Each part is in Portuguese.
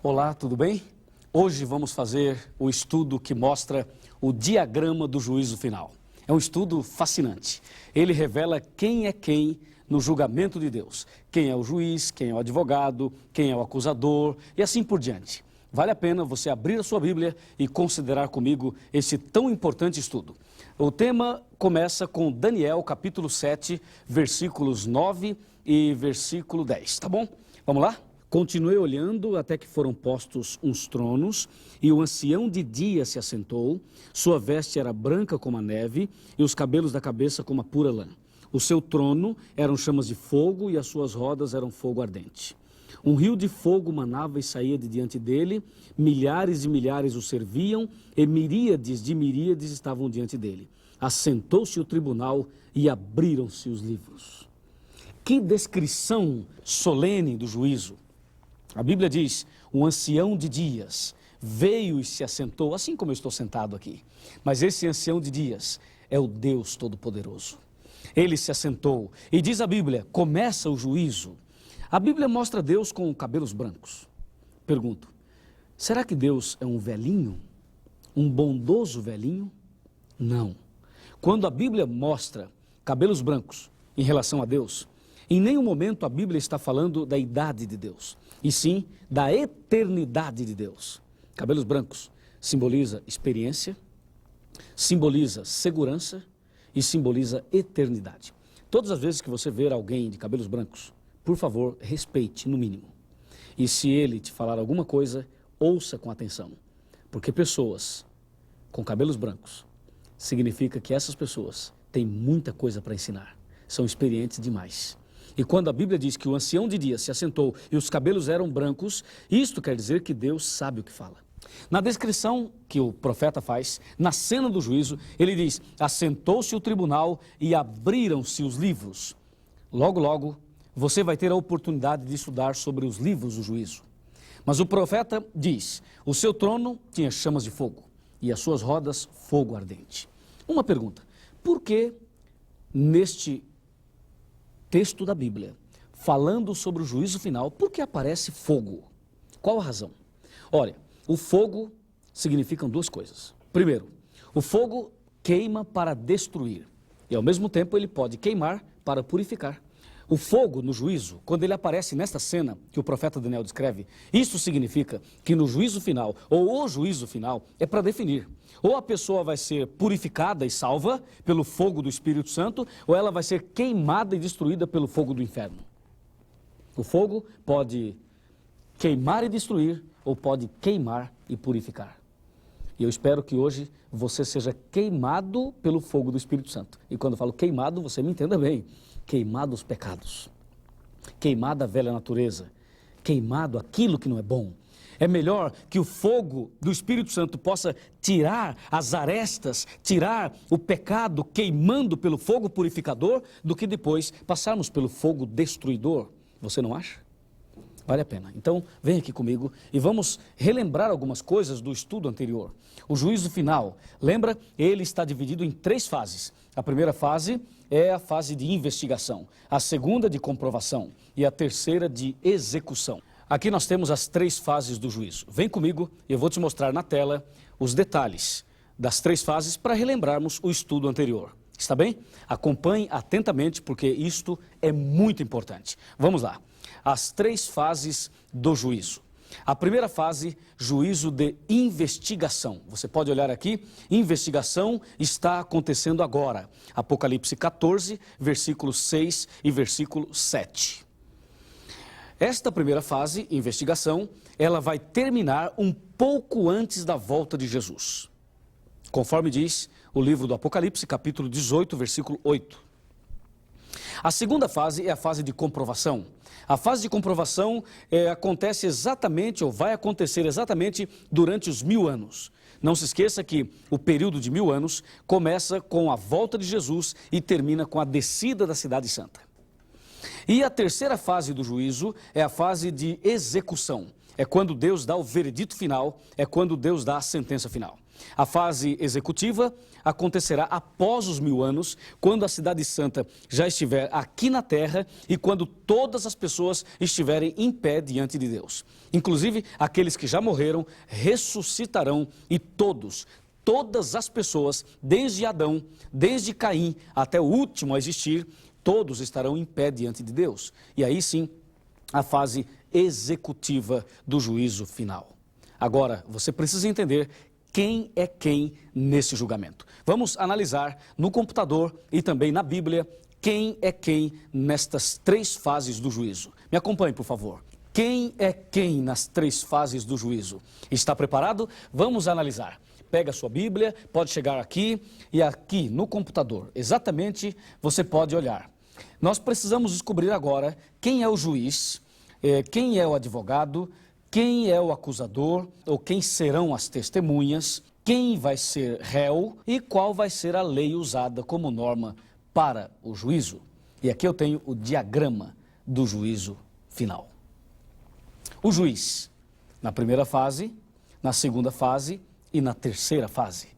Olá, tudo bem? Hoje vamos fazer o estudo que mostra o diagrama do juízo final. É um estudo fascinante. Ele revela quem é quem no julgamento de Deus. Quem é o juiz, quem é o advogado, quem é o acusador e assim por diante. Vale a pena você abrir a sua Bíblia e considerar comigo esse tão importante estudo. O tema começa com Daniel, capítulo 7, versículos 9 e versículo 10, tá bom? Vamos lá? Continuei olhando até que foram postos uns tronos, e o ancião de dia se assentou. Sua veste era branca como a neve, e os cabelos da cabeça como a pura lã. O seu trono eram chamas de fogo, e as suas rodas eram fogo ardente. Um rio de fogo manava e saía de diante dele, milhares e milhares o serviam, e miríades de miríades estavam diante dele. Assentou-se o tribunal e abriram-se os livros. Que descrição solene do juízo! A Bíblia diz, um ancião de dias veio e se assentou, assim como eu estou sentado aqui. Mas esse ancião de dias é o Deus Todo-Poderoso. Ele se assentou e diz a Bíblia, começa o juízo. A Bíblia mostra Deus com cabelos brancos. Pergunto, será que Deus é um velhinho? Um bondoso velhinho? Não. Quando a Bíblia mostra cabelos brancos em relação a Deus, em nenhum momento a Bíblia está falando da idade de Deus, e sim da eternidade de Deus. Cabelos brancos simboliza experiência, simboliza segurança e simboliza eternidade. Todas as vezes que você ver alguém de cabelos brancos, por favor, respeite no mínimo. E se ele te falar alguma coisa, ouça com atenção. Porque pessoas com cabelos brancos significa que essas pessoas têm muita coisa para ensinar. São experientes demais. E quando a Bíblia diz que o ancião de dia se assentou e os cabelos eram brancos, isto quer dizer que Deus sabe o que fala. Na descrição que o profeta faz, na cena do juízo, ele diz, assentou-se o tribunal e abriram-se os livros. Logo, logo, você vai ter a oportunidade de estudar sobre os livros do juízo. Mas o profeta diz, o seu trono tinha chamas de fogo e as suas rodas fogo ardente. Uma pergunta, por que neste texto da Bíblia, falando sobre o juízo final, por que aparece fogo? Qual a razão? Olha, o fogo significa duas coisas. Primeiro, o fogo queima para destruir e ao mesmo tempo ele pode queimar para purificar. O fogo no juízo, quando ele aparece nesta cena que o profeta Daniel descreve, isso significa que no juízo final, ou o juízo final, é para definir. Ou a pessoa vai ser purificada e salva pelo fogo do Espírito Santo, ou ela vai ser queimada e destruída pelo fogo do inferno. O fogo pode queimar e destruir, ou pode queimar e purificar. E eu espero que hoje você seja queimado pelo fogo do Espírito Santo. E quando eu falo queimado, você me entenda bem. Queimado os pecados, queimada a velha natureza, queimado aquilo que não é bom. É melhor que o fogo do Espírito Santo possa tirar as arestas, tirar o pecado queimando pelo fogo purificador, do que depois passarmos pelo fogo destruidor. Você não acha? Vale a pena. Então, vem aqui comigo e vamos relembrar algumas coisas do estudo anterior. O juízo final, lembra? Ele está dividido em 3 fases. A primeira fase é a fase de investigação, a segunda de comprovação e a terceira de execução. Aqui nós temos as 3 fases do juízo. Vem comigo e eu vou te mostrar na tela os detalhes das 3 fases para relembrarmos o estudo anterior. Está bem? Acompanhe atentamente porque isto é muito importante. Vamos lá. As 3 fases do juízo. A primeira fase, juízo de investigação. Você pode olhar aqui, investigação está acontecendo agora. Apocalipse 14, versículo 6 e versículo 7. Esta primeira fase, investigação, ela vai terminar um pouco antes da volta de Jesus. Conforme diz o livro do Apocalipse, capítulo 18, versículo 8. A segunda fase é a fase de comprovação. A fase de comprovação acontece exatamente, ou vai acontecer exatamente durante os 1000 anos. Não se esqueça que o período de 1000 anos começa com a volta de Jesus e termina com a descida da Cidade Santa. E a terceira fase do juízo é a fase de execução. é quando Deus dá o veredito final, é quando Deus dá a sentença final. A fase executiva acontecerá após os 1000 anos, quando a Cidade Santa já estiver aqui na terra e quando todas as pessoas estiverem em pé diante de Deus. Inclusive, aqueles que já morreram ressuscitarão e todas as pessoas, desde Adão, desde Caim até o último a existir, todos estarão em pé diante de Deus. E aí sim, a fase executiva do juízo final. Agora, você precisa entender quem é quem nesse julgamento. Vamos analisar no computador e também na Bíblia quem é quem nestas 3 fases do juízo. Me acompanhe, por favor. Quem é quem nas 3 fases do juízo? Está preparado? Vamos analisar. Pega a sua Bíblia, pode chegar aqui e aqui no computador, exatamente, você pode olhar. Nós precisamos descobrir agora quem é o juiz, quem é o advogado, quem é o acusador, ou quem serão as testemunhas, quem vai ser réu e qual vai ser a lei usada como norma para o juízo. E aqui eu tenho o diagrama do juízo final. O juiz, na primeira fase, na segunda fase e na terceira fase.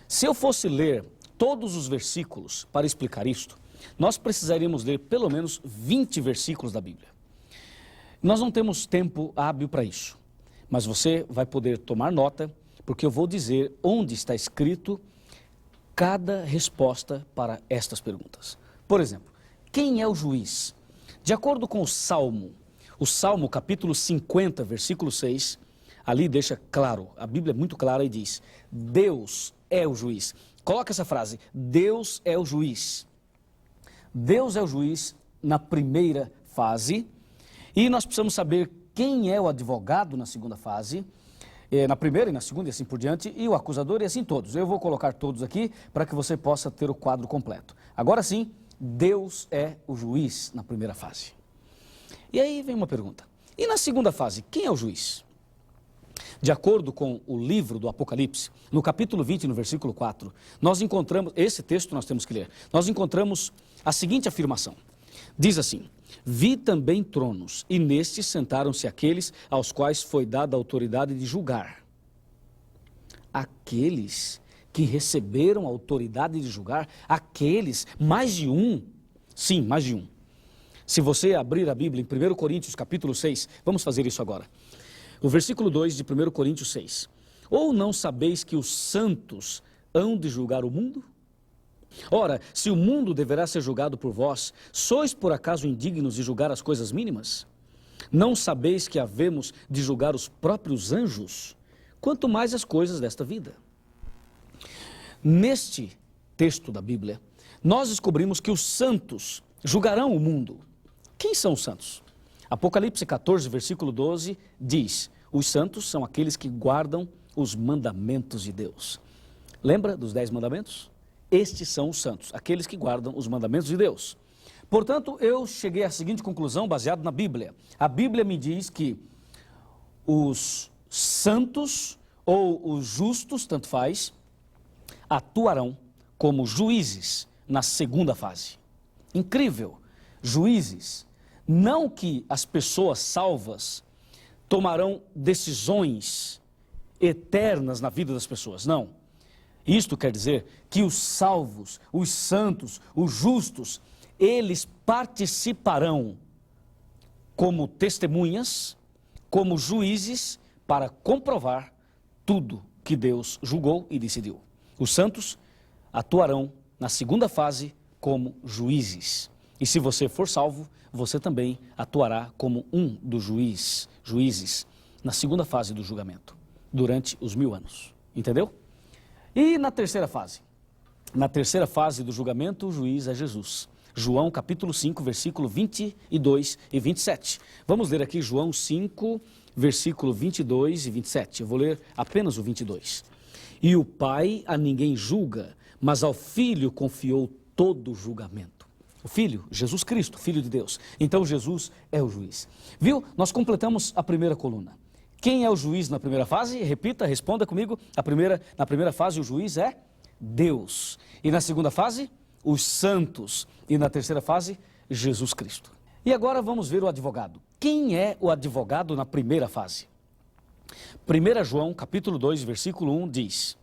Se eu fosse ler todos os versículos para explicar isto, nós precisaríamos ler pelo menos 20 versículos da Bíblia. Nós não temos tempo hábil para isso, mas você vai poder tomar nota, porque eu vou dizer onde está escrito cada resposta para estas perguntas. Por exemplo, quem é o juiz? De acordo com o Salmo capítulo 50, versículo 6, ali deixa claro, a Bíblia é muito clara e diz, Deus é o juiz. Coloca essa frase, Deus é o juiz. Deus é o juiz na primeira fase. E nós precisamos saber quem é o advogado na segunda fase, na primeira e na segunda e assim por diante, e o acusador e assim todos. Eu vou colocar todos aqui para que você possa ter o quadro completo. Agora sim, Deus é o juiz na primeira fase. E aí vem uma pergunta. E na segunda fase, quem é o juiz? De acordo com o livro do Apocalipse, no capítulo 20, no versículo 4, nós encontramos, esse texto nós temos que ler, nós encontramos a seguinte afirmação. Diz assim, vi também tronos, e nestes sentaram-se aqueles aos quais foi dada a autoridade de julgar. Aqueles que receberam a autoridade de julgar, aqueles, mais de um, sim, mais de um. Se você abrir a Bíblia em 1 Coríntios capítulo 6, vamos fazer isso agora. O versículo 2 de 1 Coríntios 6. Ou não sabeis que os santos hão de julgar o mundo? Ora, se o mundo deverá ser julgado por vós, sois por acaso indignos de julgar as coisas mínimas? Não sabeis que havemos de julgar os próprios anjos? Quanto mais as coisas desta vida. Neste texto da Bíblia, nós descobrimos que os santos julgarão o mundo. Quem são os santos? Apocalipse 14, versículo 12, diz, os santos são aqueles que guardam os mandamentos de Deus. Lembra dos 10 mandamentos? Estes são os santos, aqueles que guardam os mandamentos de Deus. Portanto, eu cheguei à seguinte conclusão, baseado na Bíblia. A Bíblia me diz que os santos ou os justos, tanto faz, atuarão como juízes na segunda fase. Incrível! Juízes. Não que as pessoas salvas tomarão decisões eternas na vida das pessoas, não. Isto quer dizer que os salvos, os santos, os justos, eles participarão como testemunhas, como juízes, para comprovar tudo que Deus julgou e decidiu. Os santos atuarão na segunda fase como juízes. E se você for salvo, você também atuará como um dos juízes na segunda fase do julgamento, durante os 1000 anos. Entendeu? E na terceira fase? Na terceira fase do julgamento, o juiz é Jesus. João capítulo 5, versículo 22 e 27. Vamos ler aqui João 5, versículo 22 e 27. Eu vou ler apenas o 22. E o Pai a ninguém julga, mas ao Filho confiou todo o julgamento. O Filho, Jesus Cristo, Filho de Deus. Então Jesus é o juiz. Viu? Nós completamos a primeira coluna. Quem é o juiz na primeira fase? Repita, responda comigo. Na primeira fase, o juiz é Deus. E na segunda fase, os santos. E na terceira fase, Jesus Cristo. E agora vamos ver o advogado. Quem é o advogado na primeira fase? 1 João, capítulo 2, versículo 1 diz: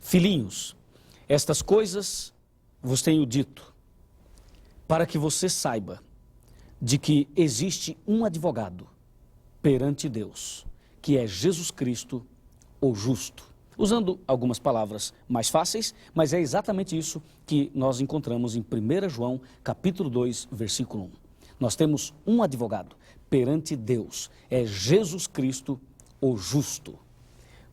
Filhinhos, estas coisas vos tenho dito, para que você saiba de que existe um advogado perante Deus, que é Jesus Cristo, o justo. Usando algumas palavras mais fáceis, mas é exatamente isso que nós encontramos em 1 João, capítulo 2, versículo 1. Nós temos um advogado perante Deus, é Jesus Cristo, o justo.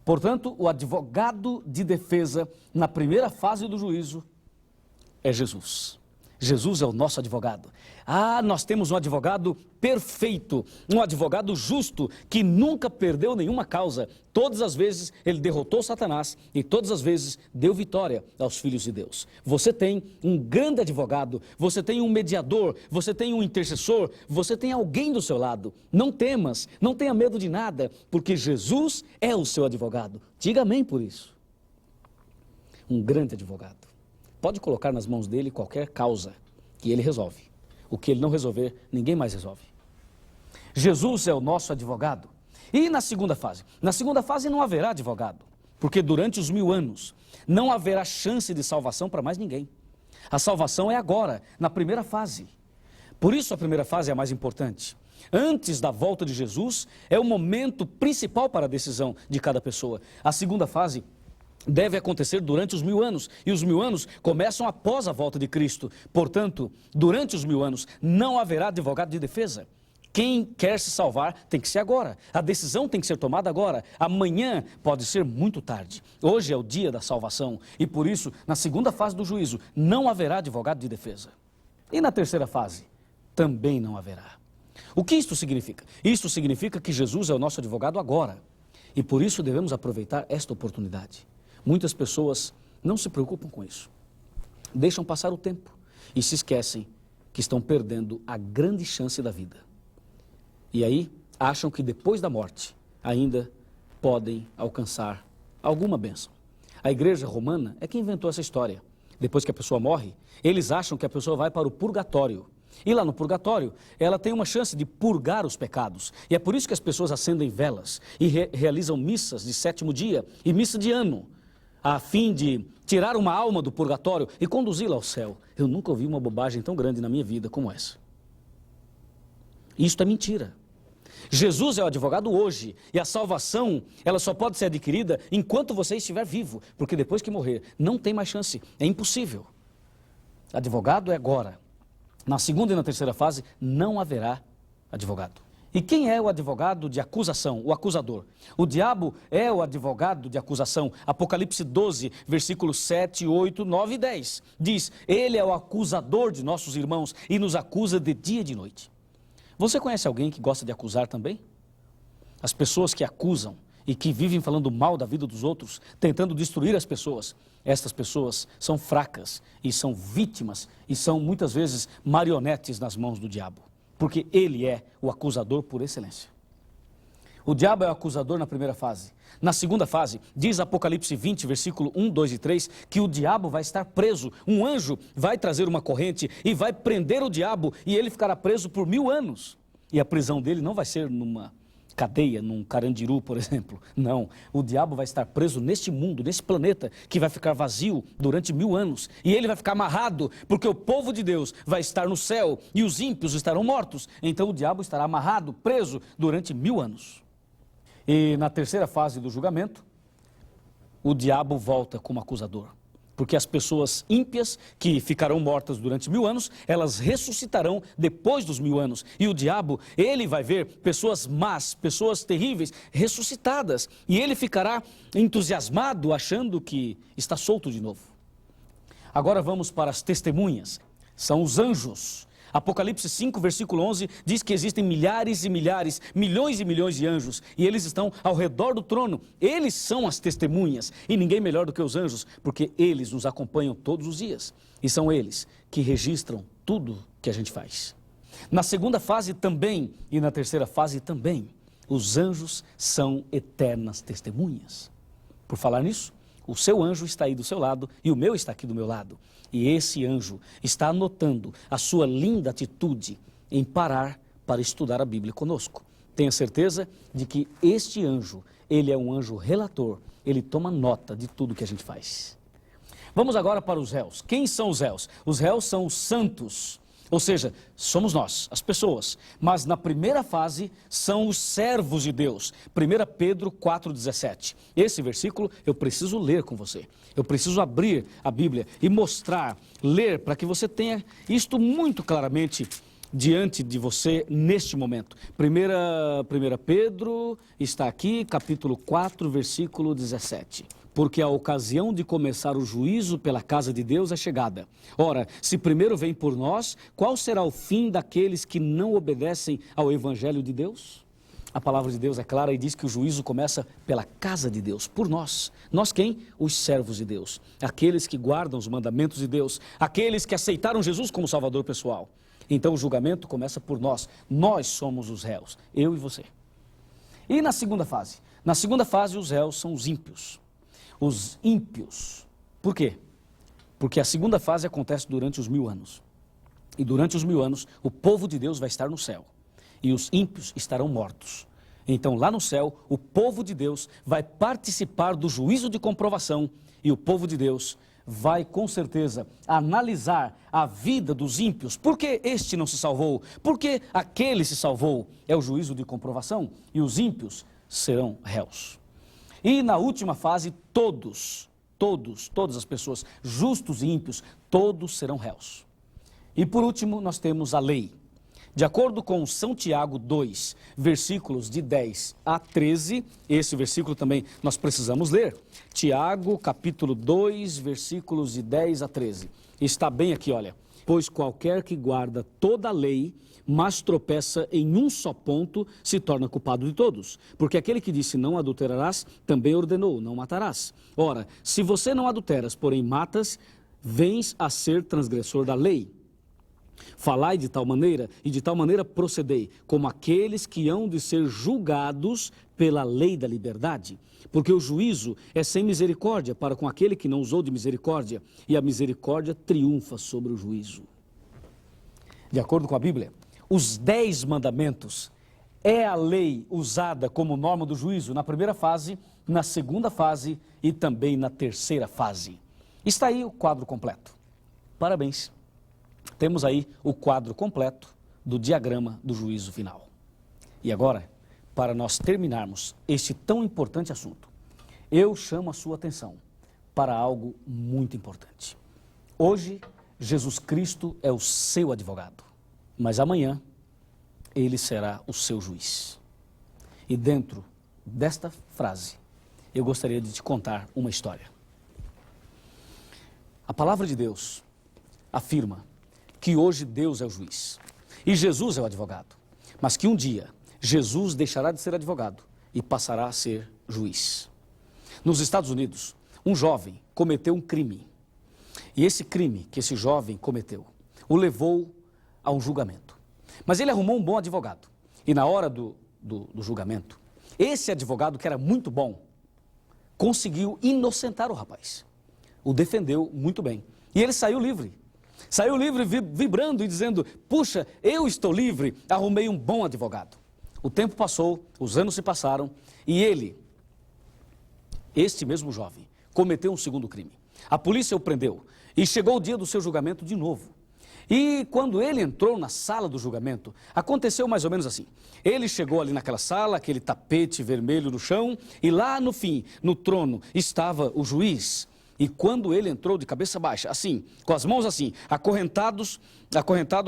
Portanto, o advogado de defesa na primeira fase do juízo é Jesus. Jesus é o nosso advogado. Nós temos um advogado perfeito, um advogado justo, que nunca perdeu nenhuma causa. Todas as vezes ele derrotou Satanás e todas as vezes deu vitória aos filhos de Deus. Você tem um grande advogado, você tem um mediador, você tem um intercessor, você tem alguém do seu lado. Não temas, não tenha medo de nada, porque Jesus é o seu advogado. Diga amém por isso. Um grande advogado. Pode colocar nas mãos dele qualquer causa que ele resolve. O que ele não resolver, ninguém mais resolve. Jesus é o nosso advogado. E na segunda fase? Na segunda fase não haverá advogado, porque durante os 1000 anos não haverá chance de salvação para mais ninguém. A salvação é agora, na primeira fase. Por isso a primeira fase é a mais importante. Antes da volta de Jesus, é o momento principal para a decisão de cada pessoa. A segunda fase deve acontecer durante os 1000 anos, e os 1000 anos começam após a volta de Cristo. Portanto, durante os 1000 anos não haverá advogado de defesa. Quem quer se salvar tem que ser agora. A decisão tem que ser tomada agora. Amanhã pode ser muito tarde. Hoje é o dia da salvação e por isso, na segunda fase do juízo, não haverá advogado de defesa. E na terceira fase, também não haverá. O que isto significa? Isto significa que Jesus é o nosso advogado agora e por isso devemos aproveitar esta oportunidade. Muitas pessoas não se preocupam com isso. Deixam passar o tempo e se esquecem que estão perdendo a grande chance da vida. E aí acham que depois da morte ainda podem alcançar alguma bênção. A igreja romana é quem inventou essa história. Depois que a pessoa morre, eles acham que a pessoa vai para o purgatório. E lá no purgatório, ela tem uma chance de purgar os pecados. E é por isso que as pessoas acendem velas e realizam missas de 7º dia e missa de ano, a fim de tirar uma alma do purgatório e conduzi-la ao céu. Eu nunca ouvi uma bobagem tão grande na minha vida como essa. Isto é mentira. Jesus é o advogado hoje e a salvação, ela só pode ser adquirida enquanto você estiver vivo, porque depois que morrer, não tem mais chance, é impossível. Advogado é agora. Na segunda e na terceira fase, não haverá advogado. E quem é o advogado de acusação, o acusador? O diabo é o advogado de acusação. Apocalipse 12, versículos 7, 8, 9 e 10. Diz, ele é o acusador de nossos irmãos e nos acusa de dia e de noite. Você conhece alguém que gosta de acusar também? As pessoas que acusam e que vivem falando mal da vida dos outros, tentando destruir as pessoas. Estas pessoas são fracas e são vítimas e são muitas vezes marionetes nas mãos do diabo. Porque ele é o acusador por excelência. O diabo é o acusador na primeira fase. Na segunda fase, diz Apocalipse 20, versículo 1, 2 e 3, que o diabo vai estar preso. Um anjo vai trazer uma corrente e vai prender o diabo e ele ficará preso por 1000 anos. E a prisão dele não vai ser numa cadeia, num Carandiru, por exemplo. Não, o diabo vai estar preso neste mundo, nesse planeta, que vai ficar vazio durante 1000 anos. E ele vai ficar amarrado, porque o povo de Deus vai estar no céu e os ímpios estarão mortos. Então o diabo estará amarrado, preso durante 1000 anos. E na terceira fase do julgamento, o diabo volta como acusador. Porque as pessoas ímpias que ficarão mortas durante 1000 anos, elas ressuscitarão depois dos 1000 anos. E o diabo, ele vai ver pessoas más, pessoas terríveis, ressuscitadas. E ele ficará entusiasmado, achando que está solto de novo. Agora vamos para as testemunhas. São os anjos. Apocalipse 5, versículo 11, diz que existem milhares e milhares, milhões e milhões de anjos, e eles estão ao redor do trono. Eles são as testemunhas, e ninguém melhor do que os anjos, porque eles nos acompanham todos os dias, e são eles que registram tudo que a gente faz. Na segunda fase também, e na terceira fase também, os anjos são eternas testemunhas. Por falar nisso, o seu anjo está aí do seu lado e o meu está aqui do meu lado. E esse anjo está anotando a sua linda atitude em parar para estudar a Bíblia conosco. tenha certeza de que este anjo, ele é um anjo relator, ele toma nota de tudo que a gente faz. Vamos agora para os réus. Quem são os réus? Os réus são os santos, ou seja, somos nós, as pessoas. Mas na primeira fase são os servos de Deus. 1 Pedro 4,17. Esse versículo eu preciso ler com você. Eu preciso abrir a Bíblia e mostrar, ler, para que você tenha isto muito claramente diante de você neste momento. 1 Pedro está aqui, capítulo 4, versículo 17. Porque a ocasião de começar o juízo pela casa de Deus é chegada. Ora, se primeiro vem por nós, qual será o fim daqueles que não obedecem ao Evangelho de Deus? A palavra de Deus é clara e diz que o juízo começa pela casa de Deus, por nós. Nós quem? Os servos de Deus. Aqueles que guardam os mandamentos de Deus. Aqueles que aceitaram Jesus como Salvador pessoal. Então o julgamento começa por nós. Nós somos os réus, eu e você. E na segunda fase? Na segunda fase os réus são os ímpios. Os ímpios. Por quê? Porque a segunda fase acontece durante os 1000 anos. E durante os 1000 anos, o povo de Deus vai estar no céu. E os ímpios estarão mortos. Então, lá no céu, o povo de Deus vai participar do juízo de comprovação. E o povo de Deus vai, com certeza, analisar a vida dos ímpios. Por que este não se salvou? Por que aquele se salvou? É o juízo de comprovação. E os ímpios serão réus. E na última fase, todas as pessoas, justos e ímpios, todos serão réus. E por último, nós temos a lei. De acordo com São Tiago 2, versículos de 10 a 13, esse versículo também nós precisamos ler. Tiago, capítulo 2, versículos de 10 a 13. Está bem aqui, olha. Pois qualquer que guarda toda a lei, mas tropeça em um só ponto, se torna culpado de todos. Porque aquele que disse não adulterarás, também ordenou, não matarás. Ora, se você não adulteras, porém matas, vens a ser transgressor da lei. Falai de tal maneira, e de tal maneira procedei, como aqueles que hão de ser julgados pela lei da liberdade. Porque o juízo é sem misericórdia para com aquele que não usou de misericórdia, e a misericórdia triunfa sobre o juízo. De acordo com a Bíblia, os 10 mandamentos é a lei usada como norma do juízo na primeira fase, na segunda fase e também na terceira fase. Está aí o quadro completo. Parabéns. Temos aí o quadro completo do diagrama do juízo final. E agora, para nós terminarmos este tão importante assunto, eu chamo a sua atenção para algo muito importante. Hoje, Jesus Cristo é o seu advogado, mas amanhã ele será o seu juiz. E dentro desta frase, eu gostaria de te contar uma história. A palavra de Deus afirma que hoje Deus é o juiz e Jesus é o advogado, mas que um dia Jesus deixará de ser advogado e passará a ser juiz. Nos Estados Unidos, um jovem cometeu um crime e esse crime que esse jovem cometeu o levou a um julgamento. Mas ele arrumou um bom advogado e na hora do julgamento, esse advogado que era muito bom conseguiu inocentar o rapaz, o defendeu muito bem e ele saiu livre. Saiu livre vibrando e dizendo, puxa, eu estou livre, arrumei um bom advogado. O tempo passou, os anos se passaram e ele, este mesmo jovem, cometeu um segundo crime. A polícia o prendeu e chegou o dia do seu julgamento de novo. E quando ele entrou na sala do julgamento, aconteceu mais ou menos assim. Ele chegou ali naquela sala, aquele tapete vermelho no chão e lá no fim, no trono, estava o juiz. E quando ele entrou de cabeça baixa, assim, com as mãos assim, acorrentado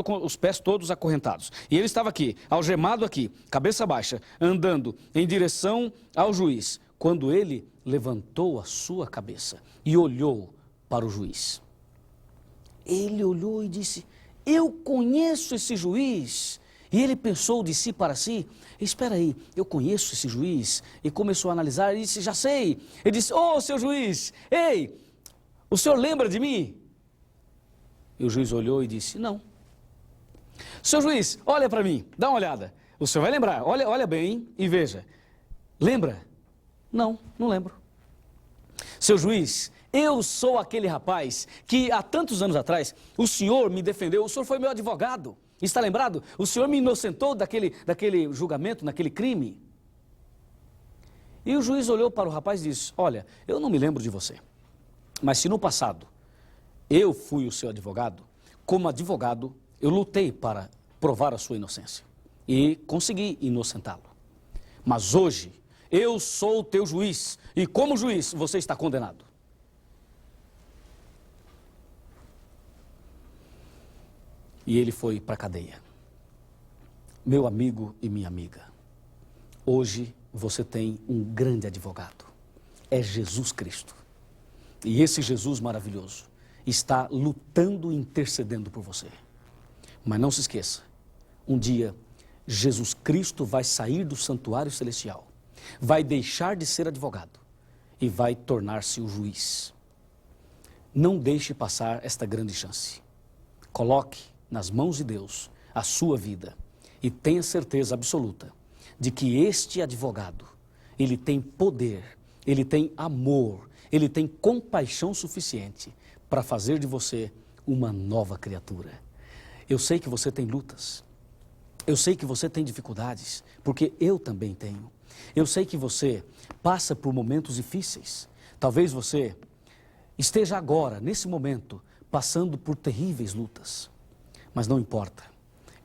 com os pés todos acorrentados. E ele estava aqui, algemado aqui, cabeça baixa, andando em direção ao juiz. Quando ele levantou a sua cabeça e olhou para o juiz. Ele olhou e disse, eu conheço esse juiz. E ele pensou de si para si, espera aí, eu conheço esse juiz. E começou a analisar e disse, já sei. Ele disse, seu juiz, ei, o senhor lembra de mim? E o juiz olhou e disse, não. Seu juiz, olha para mim, dá uma olhada. O senhor vai lembrar, olha bem e veja. Lembra? Não lembro. Seu juiz, eu sou aquele rapaz que há tantos anos atrás, o senhor me defendeu, o senhor foi meu advogado. Está lembrado? O Senhor me inocentou daquele julgamento, naquele crime. E o juiz olhou para o rapaz e disse, olha, eu não me lembro de você, mas se no passado eu fui o seu advogado, como advogado eu lutei para provar a sua inocência e consegui inocentá-lo. Mas hoje eu sou o teu juiz e como juiz você está condenado. E ele foi para a cadeia. Meu amigo e minha amiga, hoje você tem um grande advogado. É Jesus Cristo. E esse Jesus maravilhoso está lutando e intercedendo por você. Mas não se esqueça, um dia Jesus Cristo vai sair do santuário celestial, vai deixar de ser advogado e vai tornar-se o juiz. Não deixe passar esta grande chance. Coloque nas mãos de Deus a sua vida e tenha certeza absoluta de que este advogado, ele tem poder, ele tem amor, ele tem compaixão suficiente para fazer de você uma nova criatura. Eu sei que você tem lutas, eu sei que você tem dificuldades, porque eu também tenho. Eu sei que você passa por momentos difíceis. Talvez você esteja agora, nesse momento, passando por terríveis lutas. Mas não importa.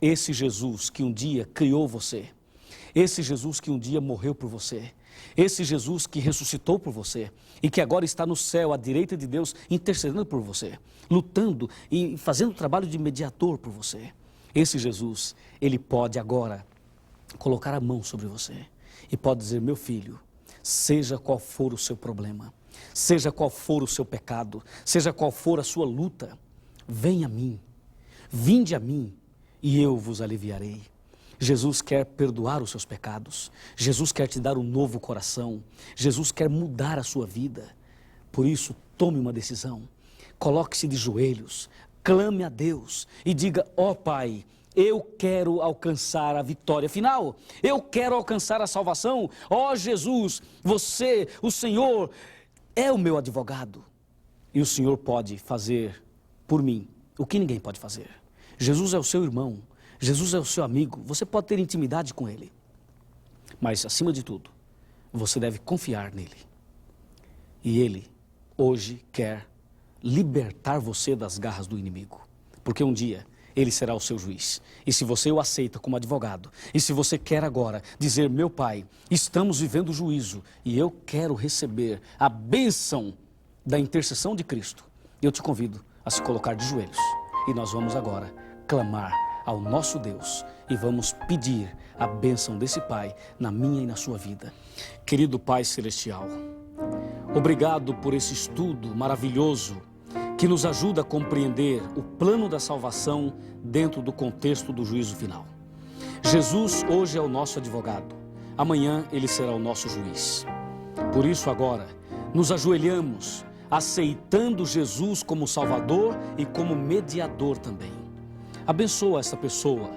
Esse Jesus que um dia criou você, esse Jesus que um dia morreu por você, esse Jesus que ressuscitou por você e que agora está no céu, à direita de Deus, intercedendo por você, lutando e fazendo o trabalho de mediador por você. Esse Jesus, ele pode agora colocar a mão sobre você e pode dizer, meu filho, seja qual for o seu problema, seja qual for o seu pecado, seja qual for a sua luta, venha a mim, vinde a mim e eu vos aliviarei. Jesus quer perdoar os seus pecados, Jesus quer te dar um novo coração, Jesus quer mudar a sua vida. Por isso, tome uma decisão, coloque-se de joelhos, clame a Deus e diga, ó Pai, eu quero alcançar a vitória final, eu quero alcançar a salvação. Ó Jesus, você, o Senhor, é o meu advogado e o Senhor pode fazer por mim o que ninguém pode fazer. Jesus é o seu irmão, Jesus é o seu amigo, você pode ter intimidade com Ele. Mas, acima de tudo, você deve confiar nele. E Ele, hoje, quer libertar você das garras do inimigo. Porque um dia, Ele será o seu juiz. E se você o aceita como advogado, e se você quer agora dizer, meu Pai, estamos vivendo juízo, e eu quero receber a bênção da intercessão de Cristo, eu te convido a se colocar de joelhos. E nós vamos agora clamar ao nosso Deus e vamos pedir a bênção desse Pai na minha e na sua vida. Querido Pai Celestial, obrigado por esse estudo maravilhoso que nos ajuda a compreender o plano da salvação dentro do contexto do juízo final. Jesus hoje é o nosso advogado, amanhã Ele será o nosso juiz. Por isso agora nos ajoelhamos, aceitando Jesus como Salvador e como mediador também. Abençoa essa pessoa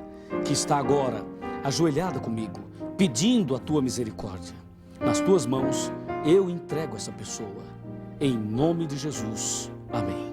que está agora ajoelhada comigo, pedindo a Tua misericórdia. Nas Tuas mãos eu entrego essa pessoa. Em nome de Jesus. Amém.